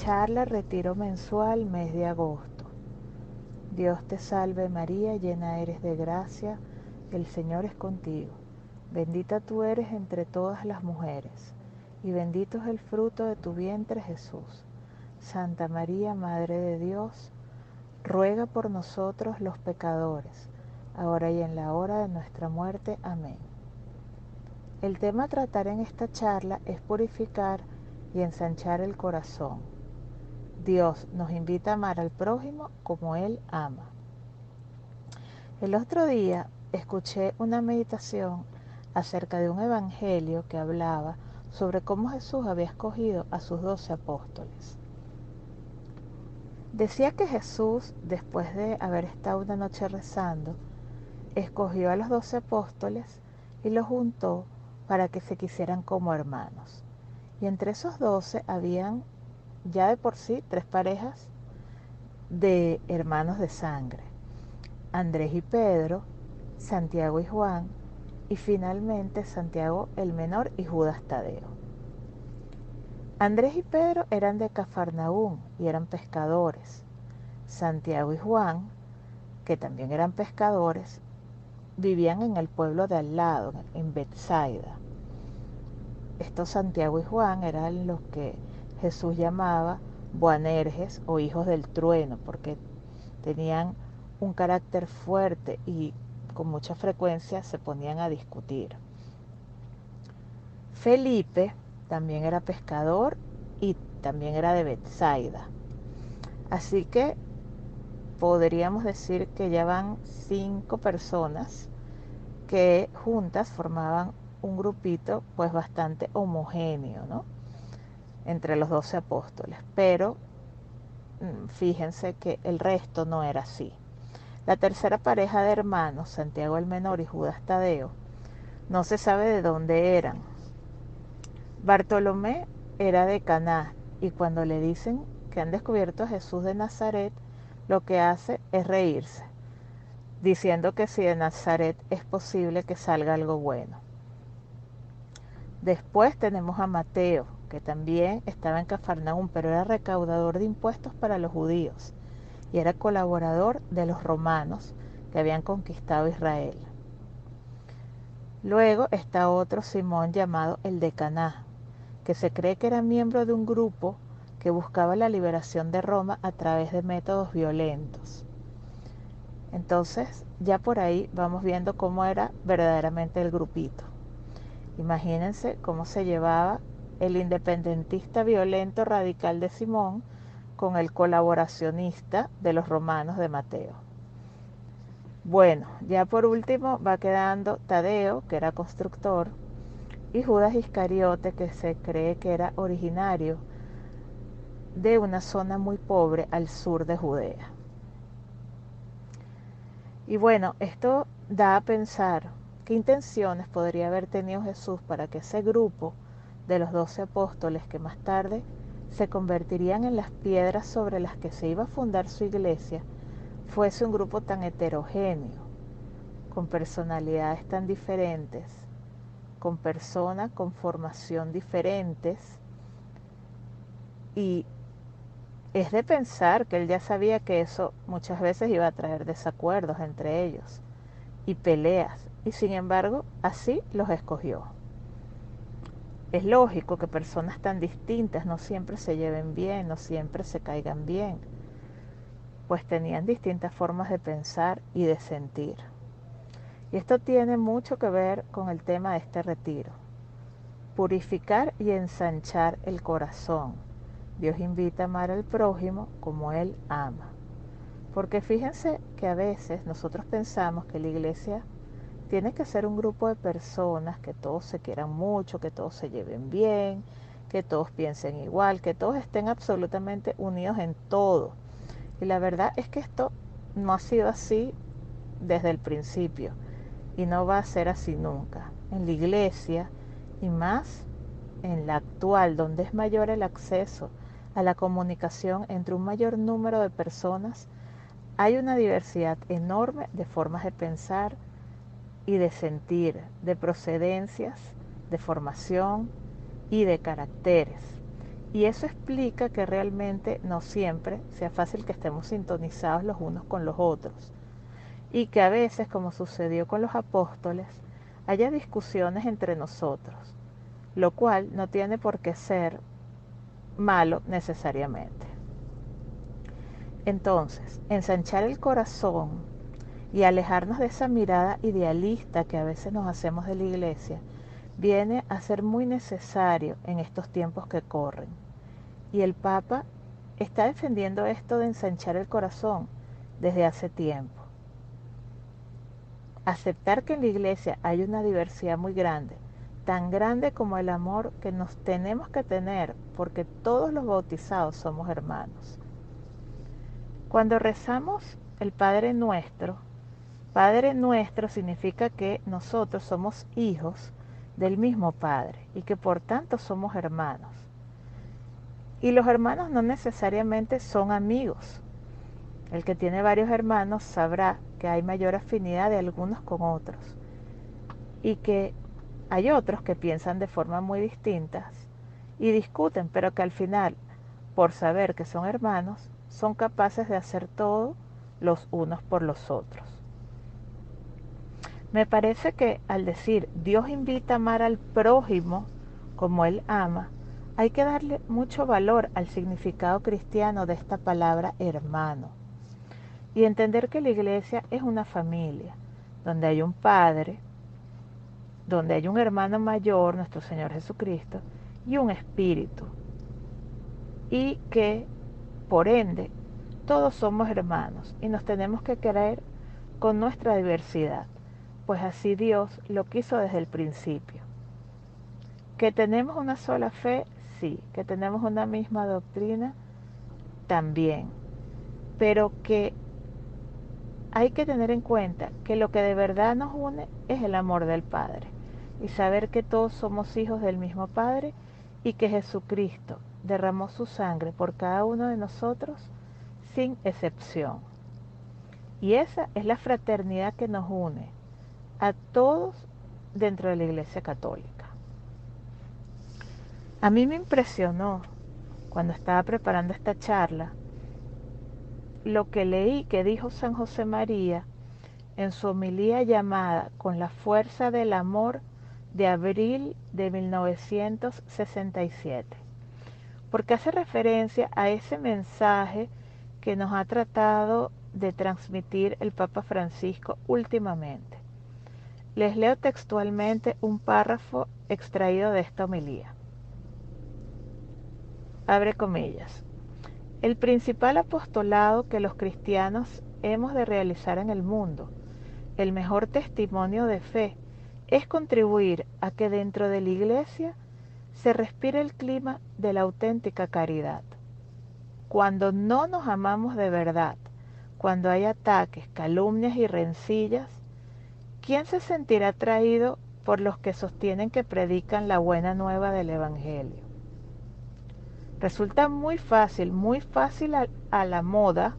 Charla Retiro Mensual, mes de agosto. Dios te salve María, llena eres de gracia, el Señor es contigo. Bendita tú eres entre todas las mujeres, y bendito es el fruto de tu vientre Jesús. Santa María, Madre de Dios, ruega por nosotros los pecadores, ahora y en la hora de nuestra muerte. Amén. El tema a tratar en esta charla es purificar y ensanchar el corazón. Dios nos invita a amar al prójimo como Él ama. El otro día escuché una meditación acerca de un evangelio que hablaba sobre cómo Jesús había escogido a sus 12 apóstoles. Decía que Jesús, después de haber estado una noche rezando, escogió a los 12 apóstoles y los juntó para que se quisieran como hermanos. Y entre esos 12 habían ya de por sí 3 parejas de hermanos de sangre: Andrés y Pedro, Santiago y Juan, y finalmente Santiago el menor y Judas Tadeo. Andrés y Pedro eran de Cafarnaúm y eran pescadores. Santiago y Juan, que también eran pescadores, vivían en el pueblo de al lado, en Betsaida. Estos Santiago y Juan eran los que Jesús llamaba Boanerges o hijos del trueno, porque tenían un carácter fuerte y con mucha frecuencia se ponían a discutir. Felipe también era pescador y también era de Betsaida. Así que podríamos decir que ya van 5 personas que juntas formaban un grupito pues bastante homogéneo, ¿no?, entre los 12 apóstoles. Pero fíjense que el resto no era así. La tercera pareja de hermanos, Santiago el menor y Judas Tadeo, no se sabe de dónde eran. Bartolomé era de Caná, y cuando le dicen que han descubierto a Jesús de Nazaret, lo que hace es reírse, diciendo que si de Nazaret es posible que salga algo bueno. Después tenemos a Mateo, que también estaba en Cafarnaúm, pero era recaudador de impuestos para los judíos y era colaborador de los romanos que habían conquistado Israel. Luego está otro Simón llamado el de Caná, que se cree que era miembro de un grupo que buscaba la liberación de Roma a través de métodos violentos. Entonces, ya por ahí vamos viendo cómo era verdaderamente el grupito. Imagínense cómo se llevaba el independentista violento radical de Simón con el colaboracionista de los romanos de Mateo. Bueno, ya por último va quedando Tadeo, que era constructor, y Judas Iscariote, que se cree que era originario de una zona muy pobre al sur de Judea. Y bueno, esto da a pensar qué intenciones podría haber tenido Jesús para que ese grupo de los 12 apóstoles, que más tarde se convertirían en las piedras sobre las que se iba a fundar su iglesia, fuese un grupo tan heterogéneo, con personalidades tan diferentes, con personas con formación diferentes. Y es de pensar que él ya sabía que eso muchas veces iba a traer desacuerdos entre ellos y peleas, y sin embargo así los escogió. Es lógico que personas tan distintas no siempre se lleven bien, no siempre se caigan bien, pues tenían distintas formas de pensar y de sentir. Y esto tiene mucho que ver con el tema de este retiro: purificar y ensanchar el corazón. Dios invita a amar al prójimo como Él ama. Porque fíjense que a veces nosotros pensamos que la iglesia tiene que ser un grupo de personas que todos se quieran mucho, que todos se lleven bien, que todos piensen igual, que todos estén absolutamente unidos en todo. Y la verdad es que esto no ha sido así desde el principio y no va a ser así nunca. En la iglesia, y más en la actual, donde es mayor el acceso a la comunicación entre un mayor número de personas, hay una diversidad enorme de formas de pensar y de sentir, de procedencias, de formación y de caracteres. Y eso explica que realmente no siempre sea fácil que estemos sintonizados los unos con los otros. Y que a veces, como sucedió con los apóstoles, haya discusiones entre nosotros, lo cual no tiene por qué ser malo necesariamente. Entonces, ensanchar el corazón y alejarnos de esa mirada idealista que a veces nos hacemos de la iglesia, viene a ser muy necesario en estos tiempos que corren. Y el Papa está defendiendo esto de ensanchar el corazón desde hace tiempo. Aceptar que en la iglesia hay una diversidad muy grande, tan grande como el amor que nos tenemos que tener, porque todos los bautizados somos hermanos. Cuando rezamos el Padre Nuestro significa que nosotros somos hijos del mismo Padre y que por tanto somos hermanos. Y los hermanos no necesariamente son amigos. El que tiene varios hermanos sabrá que hay mayor afinidad de algunos con otros y que hay otros que piensan de forma muy distintas y discuten, pero que al final, por saber que son hermanos, son capaces de hacer todo los unos por los otros. Me parece que al decir Dios invita a amar al prójimo como Él ama, hay que darle mucho valor al significado cristiano de esta palabra hermano y entender que la iglesia es una familia, donde hay un padre, donde hay un hermano mayor, nuestro Señor Jesucristo, y un espíritu, y que por ende todos somos hermanos y nos tenemos que querer con nuestra diversidad, pues así Dios lo quiso desde el principio. Que tenemos una sola fe, sí, que tenemos una misma doctrina, también, pero que hay que tener en cuenta que lo que de verdad nos une es el amor del Padre y saber que todos somos hijos del mismo Padre y que Jesucristo derramó su sangre por cada uno de nosotros sin excepción. Y esa es la fraternidad que nos une a todos dentro de la Iglesia Católica. A mí me impresionó cuando estaba preparando esta charla lo que leí que dijo San José María en su homilía llamada Con la fuerza del amor de abril de 1967, porque hace referencia a ese mensaje que nos ha tratado de transmitir el Papa Francisco últimamente. Les leo textualmente un párrafo extraído de esta homilía. Abre comillas. El principal apostolado que los cristianos hemos de realizar en el mundo, el mejor testimonio de fe, es contribuir a que dentro de la Iglesia se respire el clima de la auténtica caridad. Cuando no nos amamos de verdad, cuando hay ataques, calumnias y rencillas, ¿quién se sentirá atraído por los que sostienen que predican la buena nueva del Evangelio? Resulta muy fácil a la moda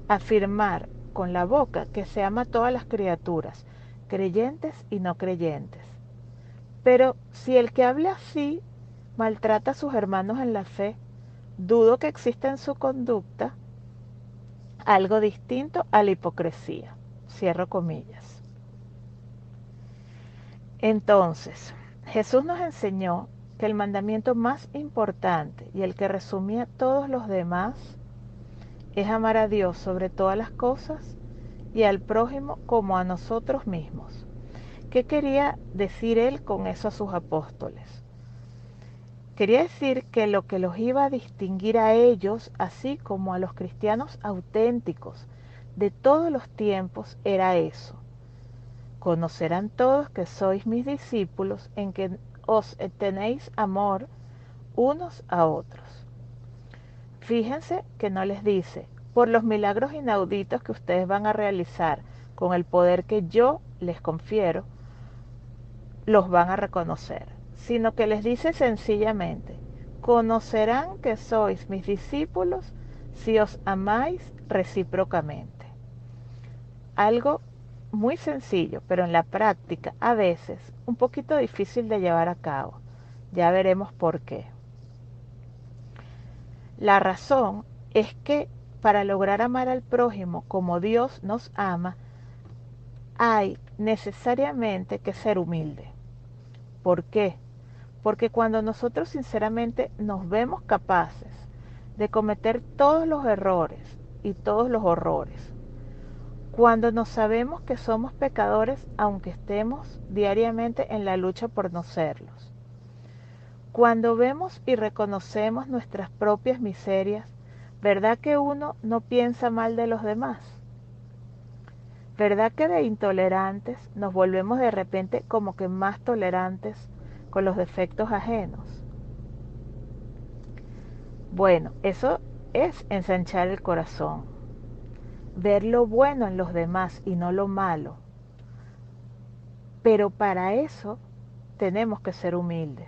afirmar con la boca que se ama a todas las criaturas, creyentes y no creyentes. Pero si el que habla así maltrata a sus hermanos en la fe, dudo que exista en su conducta algo distinto a la hipocresía. Cierro comillas. Entonces, Jesús nos enseñó que el mandamiento más importante y el que resumía todos los demás es amar a Dios sobre todas las cosas y al prójimo como a nosotros mismos. ¿Qué quería decir él con eso a sus apóstoles? Quería decir que lo que los iba a distinguir a ellos, así como a los cristianos auténticos de todos los tiempos, era eso. Conocerán todos que sois mis discípulos en que os tenéis amor unos a otros. Fíjense que no les dice, por los milagros inauditos que ustedes van a realizar con el poder que yo les confiero, los van a reconocer, sino que les dice sencillamente, conocerán que sois mis discípulos si os amáis recíprocamente. Algo muy sencillo, pero en la práctica a veces un poquito difícil de llevar a cabo. Ya veremos por qué. La razón es que para lograr amar al prójimo como Dios nos ama, hay necesariamente que ser humilde. ¿Por qué? Porque cuando nosotros sinceramente nos vemos capaces de cometer todos los errores y todos los horrores, cuando nos sabemos que somos pecadores aunque estemos diariamente en la lucha por no serlos, cuando vemos y reconocemos nuestras propias miserias, ¿verdad que uno no piensa mal de los demás? ¿Verdad que de intolerantes nos volvemos de repente como que más tolerantes con los defectos ajenos? Bueno, eso es ensanchar el corazón, ver lo bueno en los demás y no lo malo. Pero para eso tenemos que ser humildes.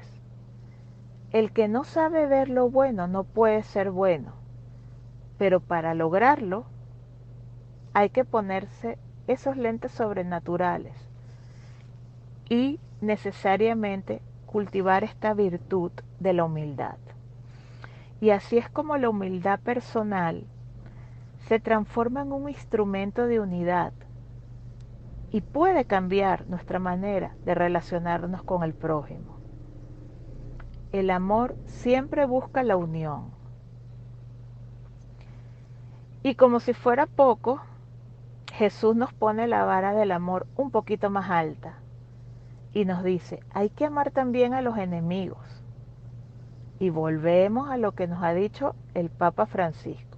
El que no sabe ver lo bueno no puede ser bueno, pero para lograrlo hay que ponerse esos lentes sobrenaturales y necesariamente cultivar esta virtud de la humildad. Y así es como la humildad personal se transforma en un instrumento de unidad y puede cambiar nuestra manera de relacionarnos con el prójimo. El amor siempre busca la unión. Y como si fuera poco, Jesús nos pone la vara del amor un poquito más alta y nos dice, hay que amar también a los enemigos. Y volvemos a lo que nos ha dicho el Papa Francisco.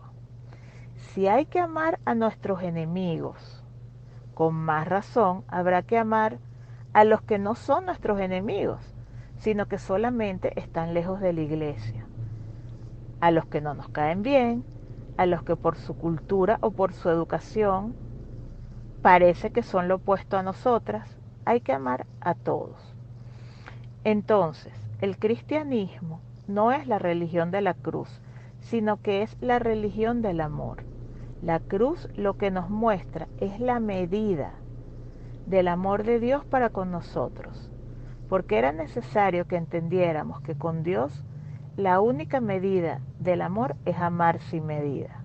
Si hay que amar a nuestros enemigos, con más razón habrá que amar a los que no son nuestros enemigos, sino que solamente están lejos de la iglesia, a los que no nos caen bien, a los que por su cultura o por su educación parece que son lo opuesto a nosotras. Hay que amar a todos. Entonces, el cristianismo no es la religión de la cruz, sino que es la religión del amor. La cruz lo que nos muestra es la medida del amor de Dios para con nosotros, porque era necesario que entendiéramos que con Dios la única medida del amor es amar sin medida.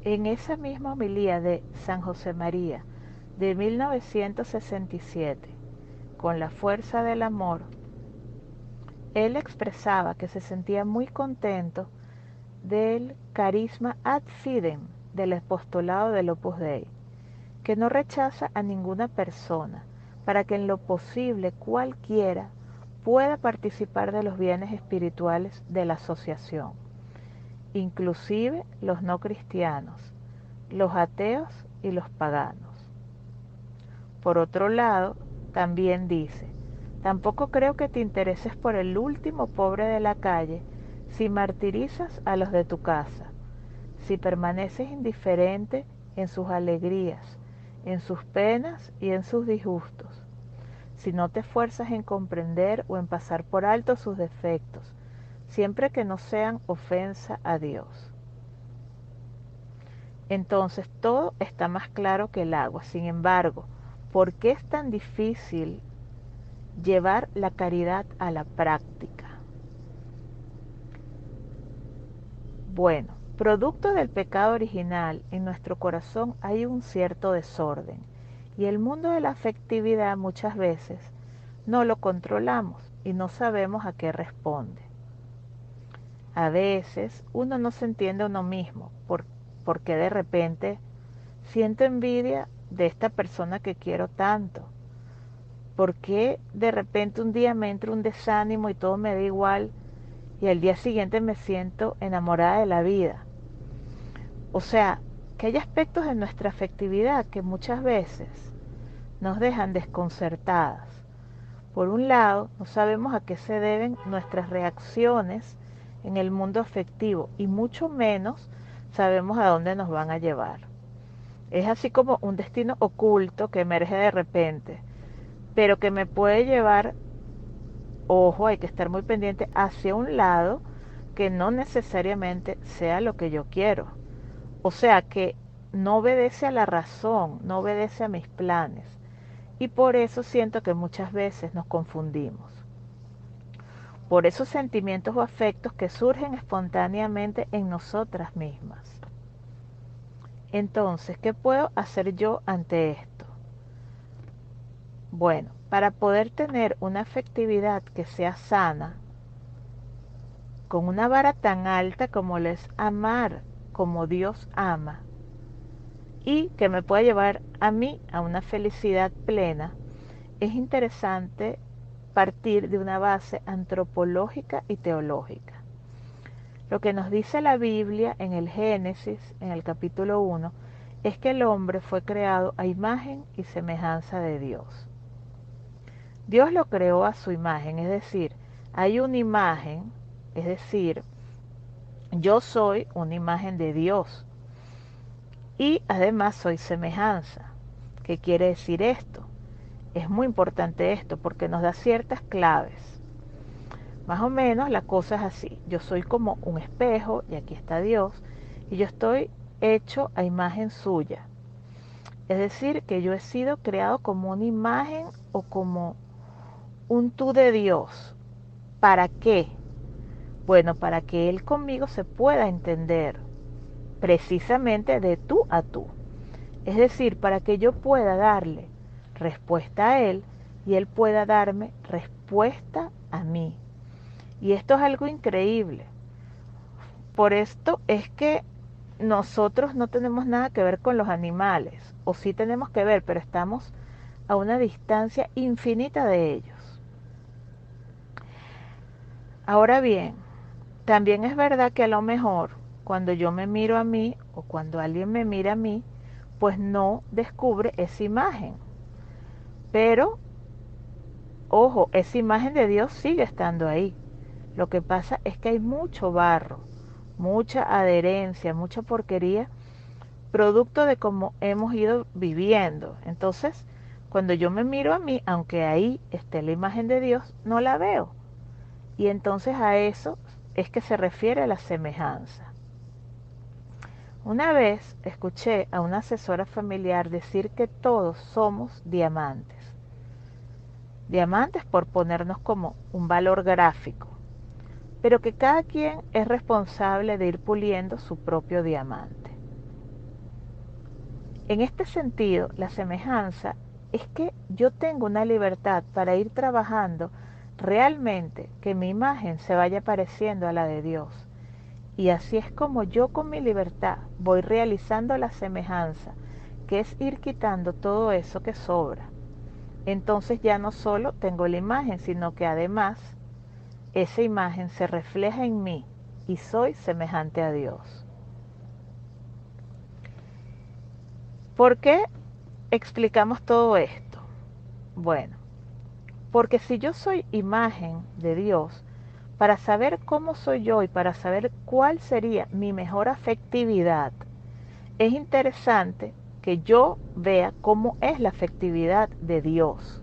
En esa misma homilía de San José María de 1967, con la fuerza del amor, él expresaba que se sentía muy contento del carisma ad fidem del apostolado del Opus Dei, que no rechaza a ninguna persona, para que en lo posible cualquiera pueda participar de los bienes espirituales de la asociación, inclusive los no cristianos, los ateos y los paganos. Por otro lado, también dice, tampoco creo que te intereses por el último pobre de la calle si martirizas a los de tu casa, si permaneces indiferente en sus alegrías, en sus penas y en sus disgustos, si no te esfuerzas en comprender o en pasar por alto sus defectos, siempre que no sean ofensa a Dios. Entonces todo está más claro que el agua. Sin embargo, ¿por qué es tan difícil llevar la caridad a la práctica? Bueno, producto del pecado original, en nuestro corazón hay un cierto desorden y el mundo de la afectividad muchas veces no lo controlamos y no sabemos a qué responde. A veces uno no se entiende a uno mismo porque de repente siento envidia de esta persona que quiero tanto. ¿Por qué de repente un día me entra un desánimo y todo me da igual y al día siguiente me siento enamorada de la vida? O sea, que hay aspectos de nuestra afectividad que muchas veces nos dejan desconcertadas. Por un lado, no sabemos a qué se deben nuestras reacciones en el mundo afectivo y mucho menos sabemos a dónde nos van a llevar. Es así como un destino oculto que emerge de repente, pero que me puede llevar, ojo, hay que estar muy pendiente, hacia un lado que no necesariamente sea lo que yo quiero. O sea, que no obedece a la razón, no obedece a mis planes. Y por eso siento que muchas veces nos confundimos. por esos sentimientos o afectos que surgen espontáneamente en nosotras mismas. Entonces, ¿qué puedo hacer yo ante esto? Bueno, para poder tener una afectividad que sea sana, con una vara tan alta como es amar como Dios ama, y que me pueda llevar a mí a una felicidad plena, es interesante partir de una base antropológica y teológica. Lo que nos dice la Biblia en el Génesis, en el capítulo 1, es que el hombre fue creado a imagen y semejanza de Dios. Dios lo creó a su imagen, es decir, hay una imagen, es decir, yo soy una imagen de Dios y además soy semejanza. ¿Qué quiere decir esto? Es muy importante esto porque nos da ciertas claves. Más o menos la cosa es así. Yo soy como un espejo y aquí está Dios y yo estoy hecho a imagen suya. Es decir, que yo he sido creado como una imagen o como un tú de Dios. ¿Para qué? Bueno, para que Él conmigo se pueda entender precisamente de tú a tú. Es decir, para que yo pueda darle respuesta a Él y Él pueda darme respuesta a mí. Y esto es algo increíble. Por esto es que nosotros no tenemos nada que ver con los animales, o sí tenemos que ver, pero estamos a una distancia infinita de ellos. Ahora bien, también es verdad que a lo mejor cuando yo me miro a mí o cuando alguien me mira a mí, pues no descubre esa imagen. Pero, ojo, esa imagen de Dios sigue estando ahí. Lo que pasa es que hay mucho barro, mucha adherencia, mucha porquería, producto de cómo hemos ido viviendo. Entonces, cuando yo me miro a mí, aunque ahí esté la imagen de Dios, no la veo. Y entonces a eso es que se refiere la semejanza. Una vez escuché a una asesora familiar decir que todos somos diamantes. Diamantes por ponernos como un valor gráfico, pero que cada quien es responsable de ir puliendo su propio diamante. En este sentido, la semejanza es que yo tengo una libertad para ir trabajando realmente que mi imagen se vaya pareciendo a la de Dios. Y así es como yo con mi libertad voy realizando la semejanza, que es ir quitando todo eso que sobra. Entonces ya no solo tengo la imagen, sino que además esa imagen se refleja en mí y soy semejante a Dios. ¿Por qué explicamos todo esto? Bueno, porque si yo soy imagen de Dios, para saber cómo soy yo y para saber cuál sería mi mejor afectividad, es interesante que yo vea cómo es la afectividad de Dios.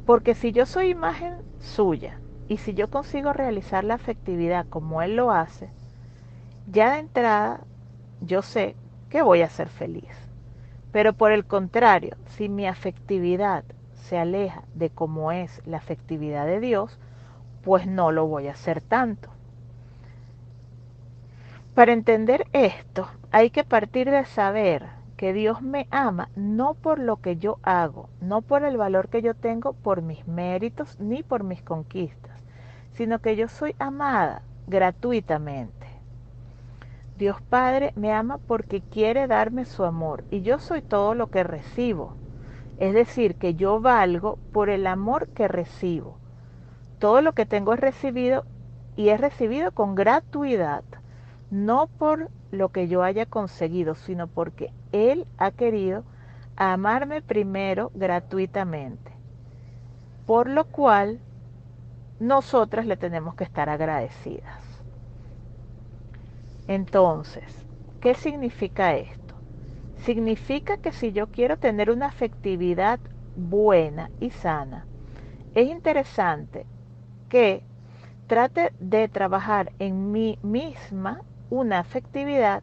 Porque si yo soy imagen suya y si yo consigo realizar la afectividad como Él lo hace, ya de entrada yo sé que voy a ser feliz. Pero por el contrario, si mi afectividad se aleja de cómo es la afectividad de Dios, pues no lo voy a hacer tanto. Para entender esto, hay que partir de saber que Dios me ama no por lo que yo hago, no por el valor que yo tengo por mis méritos ni por mis conquistas, sino que yo soy amada gratuitamente. Dios Padre me ama porque quiere darme su amor y yo soy todo lo que recibo. Es decir, que yo valgo por el amor que recibo. Todo lo que tengo es recibido y es recibido con gratuidad, no por lo que yo haya conseguido, sino porque Él ha querido amarme primero gratuitamente. Por lo cual, nosotras le tenemos que estar agradecidas. Entonces, ¿qué significa esto? Significa que si yo quiero tener una afectividad buena y sana, es interesante que trate de trabajar en mí misma una afectividad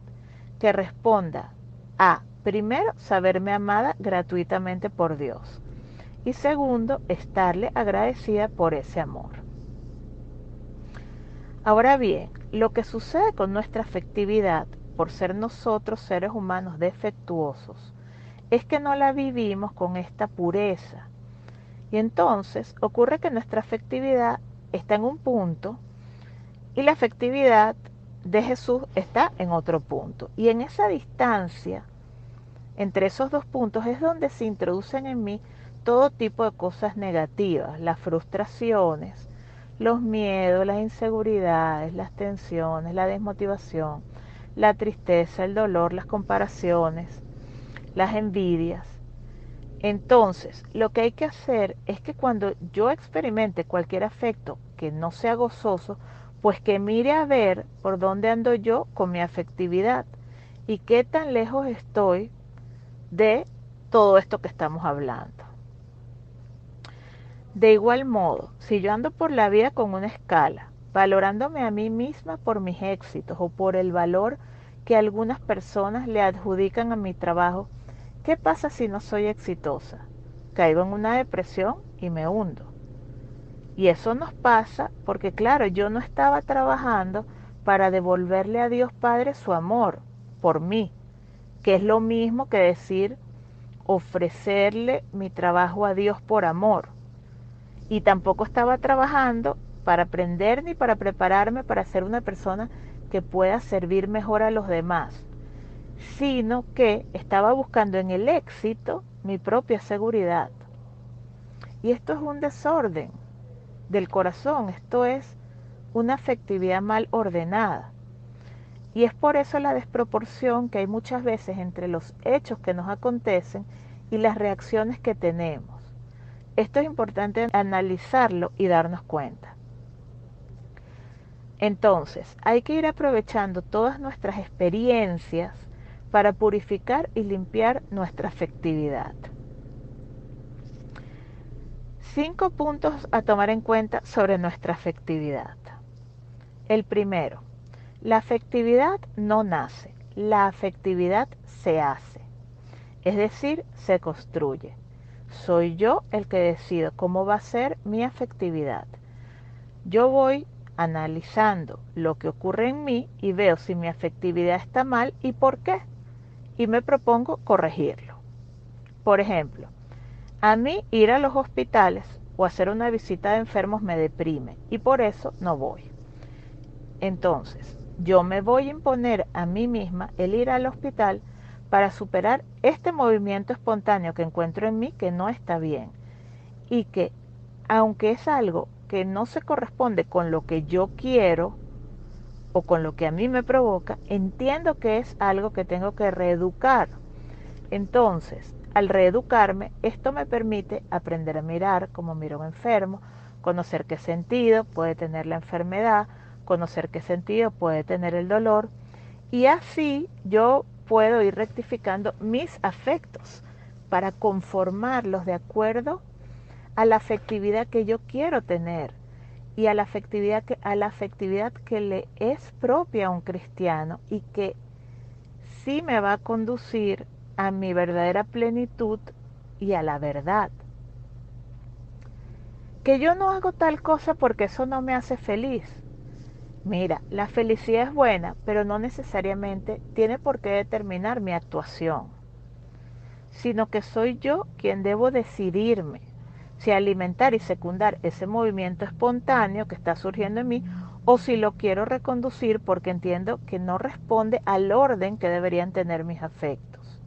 que responda a, primero, saberme amada gratuitamente por Dios y segundo, estarle agradecida por ese amor. Ahora bien, lo que sucede con nuestra afectividad, por ser nosotros seres humanos defectuosos, es que no la vivimos con esta pureza. Y entonces ocurre que nuestra afectividad está en un punto y la afectividad de Jesús está en otro punto. Y en esa distancia, entre esos dos puntos, es donde se introducen en mí todo tipo de cosas negativas, las frustraciones, los miedos, las inseguridades, las tensiones, la desmotivación, la tristeza, el dolor, las comparaciones, las envidias. Entonces, lo que hay que hacer es que cuando yo experimente cualquier afecto que no sea gozoso, pues que mire a ver por dónde ando yo con mi afectividad y qué tan lejos estoy de todo esto que estamos hablando. De igual modo, si yo ando por la vida con una escala, valorándome a mí misma por mis éxitos o por el valor que algunas personas le adjudican a mi trabajo, ¿qué pasa si no soy exitosa? Caigo en una depresión y me hundo. Y eso nos pasa porque, claro, yo no estaba trabajando para devolverle a Dios Padre su amor por mí, que es lo mismo que decir ofrecerle mi trabajo a Dios por amor. Y tampoco estaba trabajando para aprender ni para prepararme para ser una persona que pueda servir mejor a los demás, sino que estaba buscando en el éxito mi propia seguridad. Y esto es un desorden del corazón, esto es una afectividad mal ordenada. Y es por eso la desproporción que hay muchas veces entre los hechos que nos acontecen y las reacciones que tenemos. Esto es importante analizarlo y darnos cuenta. Entonces, hay que ir aprovechando todas nuestras experiencias para purificar y limpiar nuestra afectividad. 5 puntos a tomar en cuenta sobre nuestra afectividad. El primero, la afectividad no nace, la afectividad se hace, es decir, se construye. Soy yo el que decido cómo va a ser mi afectividad. Yo voy analizando lo que ocurre en mí y veo si mi afectividad está mal y por qué. Y me propongo corregirlo. Por ejemplo, a mí ir a los hospitales o hacer una visita de enfermos me deprime y por eso no voy. Entonces, yo me voy a imponer a mí misma el ir al hospital para superar este movimiento espontáneo que encuentro en mí que no está bien y que, aunque es algo que no se corresponde con lo que yo quiero o con lo que a mí me provoca, entiendo que es algo que tengo que reeducar. Entonces, al reeducarme, esto me permite aprender a mirar como miro a un enfermo, conocer qué sentido puede tener la enfermedad, conocer qué sentido puede tener el dolor, y así yo puedo ir rectificando mis afectos para conformarlos de acuerdo a la afectividad que yo quiero tener y a la afectividad que le es propia a un cristiano y que sí me va a conducir a mi verdadera plenitud y a la verdad. Que yo no hago tal cosa porque eso no me hace feliz. Mira, la felicidad es buena, pero no necesariamente tiene por qué determinar mi actuación, sino que soy yo quien debo decidirme si alimentar y secundar ese movimiento espontáneo que está surgiendo en mí o si lo quiero reconducir porque entiendo que no responde al orden que deberían tener mis afectos.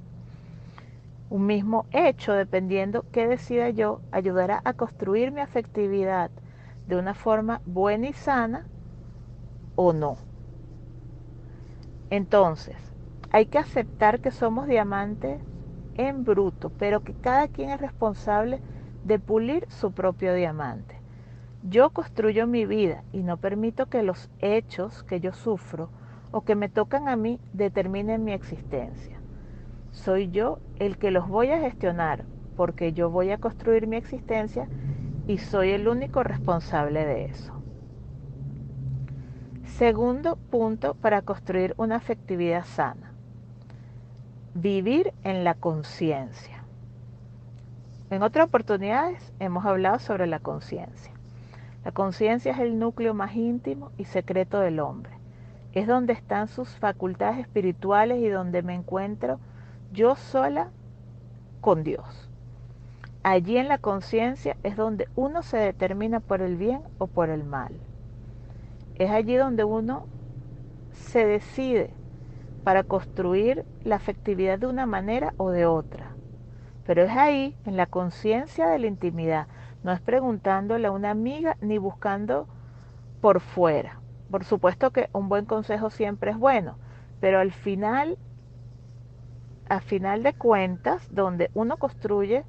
Un mismo hecho, dependiendo qué decida yo, ayudará a construir mi afectividad de una forma buena y sana o no. Entonces, hay que aceptar que somos diamantes en bruto, pero que cada quien es responsable de pulir su propio diamante. Yo construyo mi vida y no permito que los hechos que yo sufro o que me tocan a mí determinen mi existencia. Soy yo el que los voy a gestionar porque yo voy a construir mi existencia y soy el único responsable de eso. Segundo punto para construir una afectividad sana. Vivir en la conciencia. En otras oportunidades hemos hablado sobre la conciencia. La conciencia es el núcleo más íntimo y secreto del hombre. Es donde están sus facultades espirituales y donde me encuentro yo sola con Dios. Allí en la conciencia es donde uno se determina por el bien o por el mal. Es allí donde uno se decide para construir la afectividad de una manera o de otra. Pero es ahí, en la conciencia de la intimidad. No es preguntándole a una amiga ni buscando por fuera. Por supuesto que un buen consejo siempre es bueno, pero al final de cuentas, donde uno construye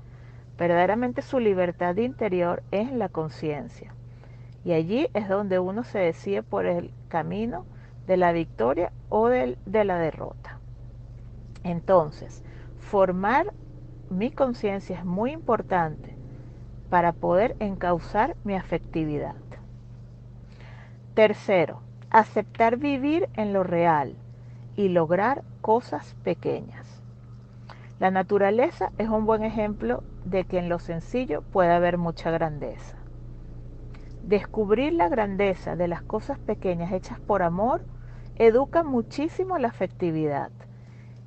verdaderamente su libertad interior es en la conciencia. Y allí es donde uno se decide por el camino de la victoria o de la derrota. Entonces, formar mi conciencia es muy importante para poder encauzar mi afectividad. Tercero, aceptar vivir en lo real y lograr cosas pequeñas. La naturaleza es un buen ejemplo de que en lo sencillo puede haber mucha grandeza. Descubrir la grandeza de las cosas pequeñas hechas por amor educa muchísimo la afectividad.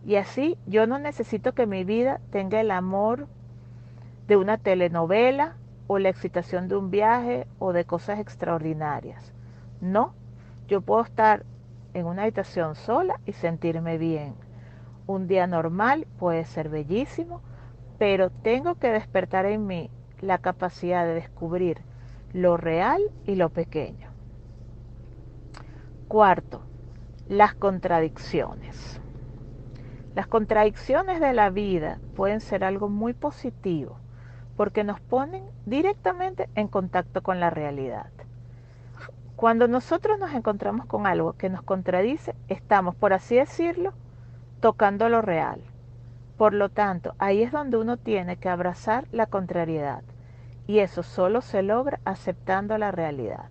Y así yo no necesito que mi vida tenga el amor de una telenovela o la excitación de un viaje o de cosas extraordinarias. No, yo puedo estar en una habitación sola y sentirme bien. Un día normal puede ser bellísimo, pero tengo que despertar en mí la capacidad de descubrir lo real y lo pequeño. Cuarto, las contradicciones. Las contradicciones de la vida pueden ser algo muy positivo porque nos ponen directamente en contacto con la realidad. Cuando nosotros nos encontramos con algo que nos contradice, estamos, por así decirlo, tocando lo real. Por lo tanto, ahí es donde uno tiene que abrazar la contrariedad. Y eso solo se logra aceptando la realidad.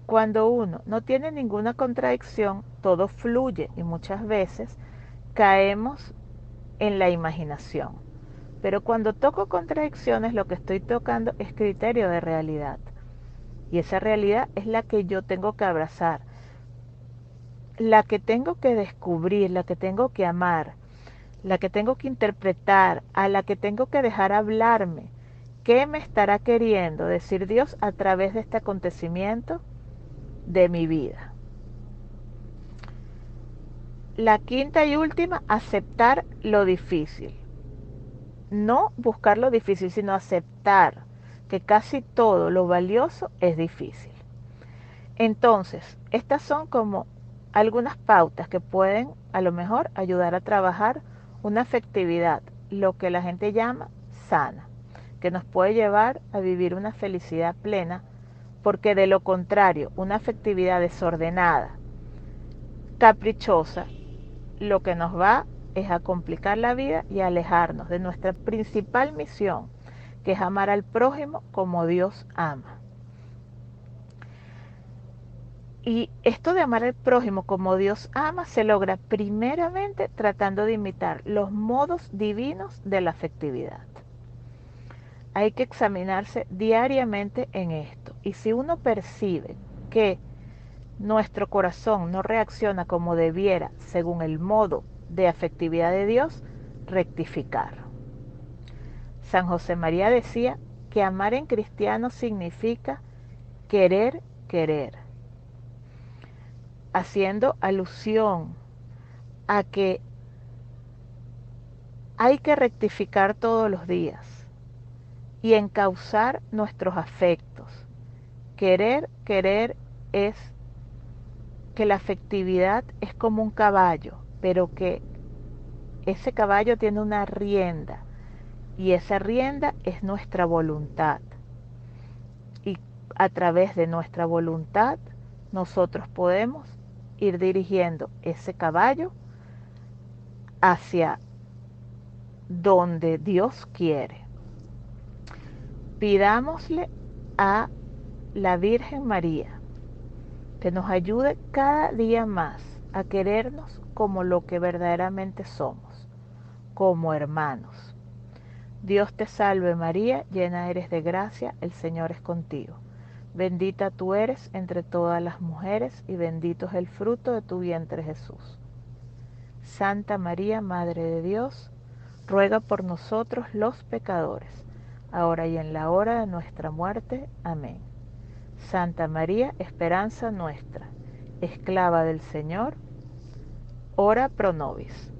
Cuando uno no tiene ninguna contradicción, todo fluye y muchas veces caemos en la imaginación. Pero cuando toco contradicciones, lo que estoy tocando es criterio de realidad. Y esa realidad es la que yo tengo que abrazar, la que tengo que descubrir, la que tengo que amar, la que tengo que interpretar, a la que tengo que dejar hablarme. ¿Qué me estará queriendo decir Dios a través de este acontecimiento de mi vida? La quinta y última, aceptar lo difícil. No buscar lo difícil, sino aceptar que casi todo lo valioso es difícil. Entonces, estas son como algunas pautas que pueden a lo mejor ayudar a trabajar una afectividad, lo que la gente llama sana, que nos puede llevar a vivir una felicidad plena, porque de lo contrario, una afectividad desordenada, caprichosa, lo que nos va es a complicar la vida y a alejarnos de nuestra principal misión, que es amar al prójimo como Dios ama. Y esto de amar al prójimo como Dios ama se logra primeramente tratando de imitar los modos divinos de la afectividad. Hay que examinarse diariamente en esto. Y si uno percibe que nuestro corazón no reacciona como debiera según el modo de afectividad de Dios, rectificar. San José María decía que amar en cristiano significa querer, haciendo alusión a que hay que rectificar todos los días y encauzar nuestros afectos. Querer es que la afectividad es como un caballo, pero que ese caballo tiene una rienda y esa rienda es nuestra voluntad. Y a través de nuestra voluntad nosotros podemos ir dirigiendo ese caballo hacia donde Dios quiere. Pidámosle a la Virgen María que nos ayude cada día más a querernos como lo que verdaderamente somos, como hermanos. Dios te salve María, llena eres de gracia, el Señor es contigo. Bendita tú eres entre todas las mujeres y bendito es el fruto de tu vientre Jesús. Santa María, Madre de Dios, ruega por nosotros los pecadores, ahora y en la hora de nuestra muerte. Amén. Santa María, esperanza nuestra, esclava del Señor, ora pro nobis.